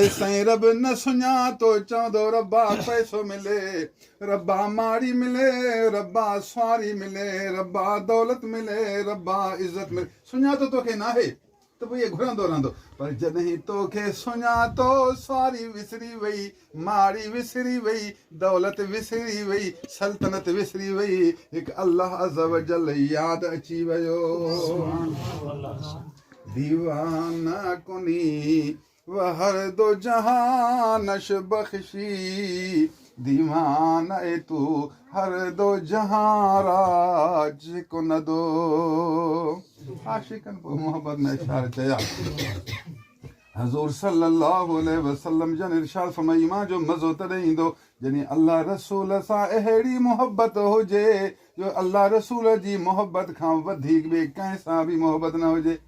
जेसताईं रब न सुञातो चवंदो रब्बा पैसो मिले, रब्बा माड़ी मिले, रब्बा स्वारी मिले, रब्बा दौलत मिले, रब्बा इज़त मिले। सुञातो तोखे नाहे त पोइ इहे घुरंदो रहंदो, पर जॾहिं तोखे सुञातो स्वारी विसरी वई, माड़ी विसरी वई, दौलत विसरी वई, सल्तनत विसरी वई, हिकु अल्लाह अज़ व जल यादि अची वियो। दीवाना कुनी व हर दो जहानश बख्शी, दीवाना ए तू हर दो जहां राज को न दो। आशिकन को मोहब्बत में इशार चया हज़ूर सल्लल्लाहु अलैहि वसल्लम जन इरशाद फरमाई, मां जो मज़ो तॾहिं ईंदो जॾहिं अल्लाह रसूल सां अहिड़ी मोहब्बत हुजे जो अल्लाह रसूल जी मोहब्बत खां वधीक ॿिए कंहिं सां बि मोहब्बत न हुजे।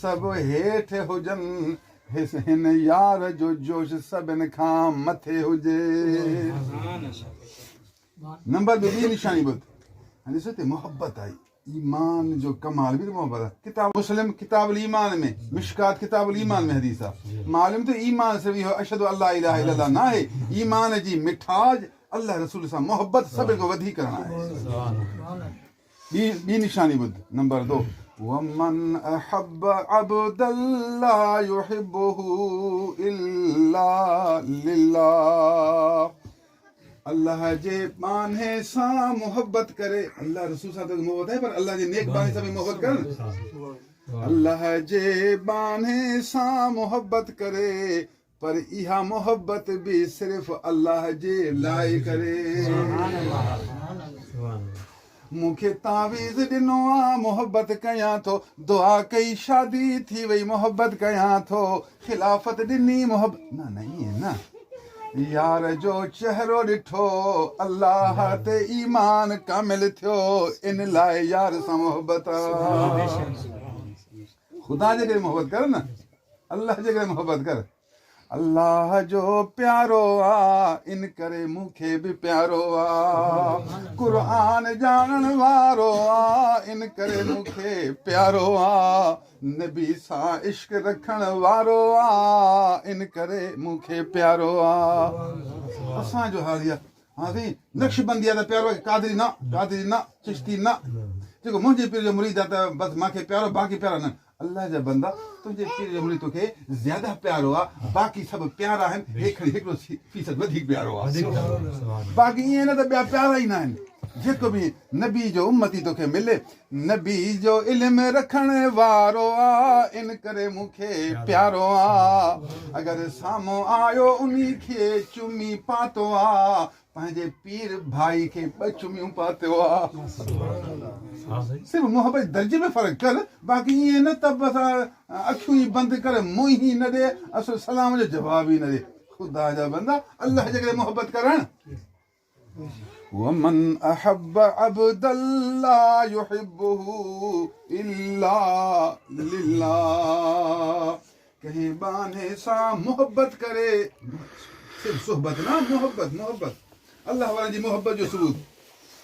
सभु हेठि हुजनि, हिन यार जो जोश सभिनि खां मथे हुजे। नंबर ॿी निशानी ॿुध, हाणे ॾिसो हिते मोहब्बत आई, ईमान जो कमाल बि त मोहब्बत आहे। किताब मुस्लिम किताबुल ईमान में, मिशकात किताबुल ईमान में हदीस आहे। मालूम त ईमान सिर्फ़ इहो अशहदु अल्ला इलाहा इल्लल्लाह न आहे, ईमान जी मिठास अल्लाह रसूल सां मोहब्बत सभिनि खां वधीक करणु आहे। ॿी निशानी ॿुध, नंबर 2, वमन अहब अब्दल्ला युहिब्बुहु इल्ला लिल्लाह। अल्लाह जे बाने सां मोहब्बत करे, अल्लाह रसूल सां त मोहब्बत आहे, पर अल्लाह जे नेक बाने सां बि मोहब्बत कर। अल्लाह जे बाने सां मोहब्बत करे, पर इहा मोहब्बत बि सिर्फ़ अल्लाह जे लाइ करे। मूंखे तावीज़ ॾिनो आहे मोहब्बत कयां थो, दुआ कई शादी थी वई मोहब्बत कयां थो, खिलाफ़त ॾिनी मोहब्बत न ईअं न। यार जो चेहरो ॾिठो अल्लाह ते ईमान कामिल थियो, इन लाइ यार सां मोहब्बत आहे। ख़ुदा जे करे मोहब्बत कर न, अल्लाह जे करे मोहब्बत कर। अल्लाह जो प्यारो आहे, इन करे मूंखे बि प्यारो आहे। क़ुरान ॼाणण वारो आहे, इन करे मूंखे प्यारो आहे। नबी सां इश्क रखण वारो आहे, इन करे मूंखे प्यारो आहे। असांजो हाल इहा, हा साईं नक्शबंदी आहे त प्यारो आहे, कादरी न, कादरी न, चिश्ती न, जेको मुंहिंजे पीर जो मुरीद आहे त बसि मूंखे प्यारो, बाक़ी प्यारा न। अल्लाह जा बंदा, तुंहिंजे पीर जो मुरीद तोखे ज़्यादा प्यारो आहे, बाक़ी सभु प्यारा आहिनि, हिकिड़ो फीसद वधीक प्यारो आहे, बाक़ी ईअं न त ॿिया प्यारा ई न आहिनि। जेको बि नबी जो उम्मती तोखे मिले, नबी जो इल्मु रखण वारो आहे, इन करे मूंखे प्यारो आहे। अगरि साम्हूं आयो उन खे चुमी पातो आहे, पंहिंजे पीर भाई खे 2 चुमियूं पातो आहे। सिर्फ़ु मोहब्बत दर्जे में फ़र्क़ु कर, बाक़ी ईअं न त बसि अखियूं ई बंदि करे, मुंहुं ई न ॾे, असुल सलाम जो जवाब ई न ॾे। ख़ुदा जा बंदा अल्लाह जे करे मोहब्बत करणु। वमन अहब अब्दल्ला युहिब्बुहु इल्ला लिल्लाह। कंहिं बाने सां मोहब्बत करे, सिर्फ़ सोहबत न, मोहब्बत मोहब्बत अल्लाह वारनि जी मोहब्बत जो सबूत।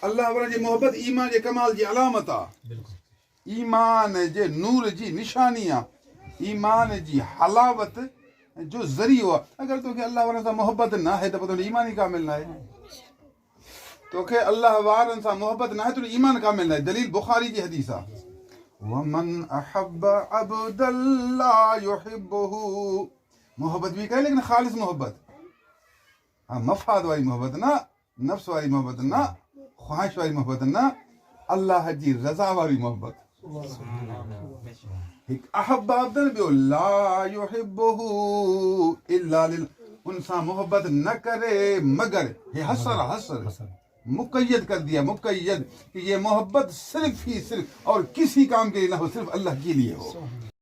अल्लाह वारनि जी मोहब्बत ईमान जे कमाल जी अलामत आहे, ईमान जे नूर जी निशानी आहे, ईमान जी हलावत जो ज़रियो आहे। अगरि तोखे अल्लाह वारनि सां मोहब्बत न आहे त पोइ तुंहिंजो ईमान ई कामिल न आहे। तोखे अल्लाह वारनि सां मोहब्बत न आहे, तुंहिंजो ईमान कामिल न आहे। दलील बुखारी जी हदीस आहे, वमन अहब अब्दल्ला युहिब्बुहु। मोहब्बत बि कहे, लेकिन ख़ालिस मोहब्बत, हाँ मफ़ाद वारी मोहब्बत न, नफ्स वारी मोहब्बत न, ख़्वाहिश वारी मोहब्बत न, अल्लाह जी रज़ा वारी मोहब्बत। हिकु अहब अब्दन, ॿियो ला युहिब्बुहु इल्ला लिल्लाह। उन सां मोहब्बत न करे मगर, हे हसर मुक़य्यद कर दिया, मुक़य्यद कि ये मोहब्बत सिर्फ ही सिर्फ और किसी काम के लिए ना हो, सिर्फ अल्लाह के लिए हो।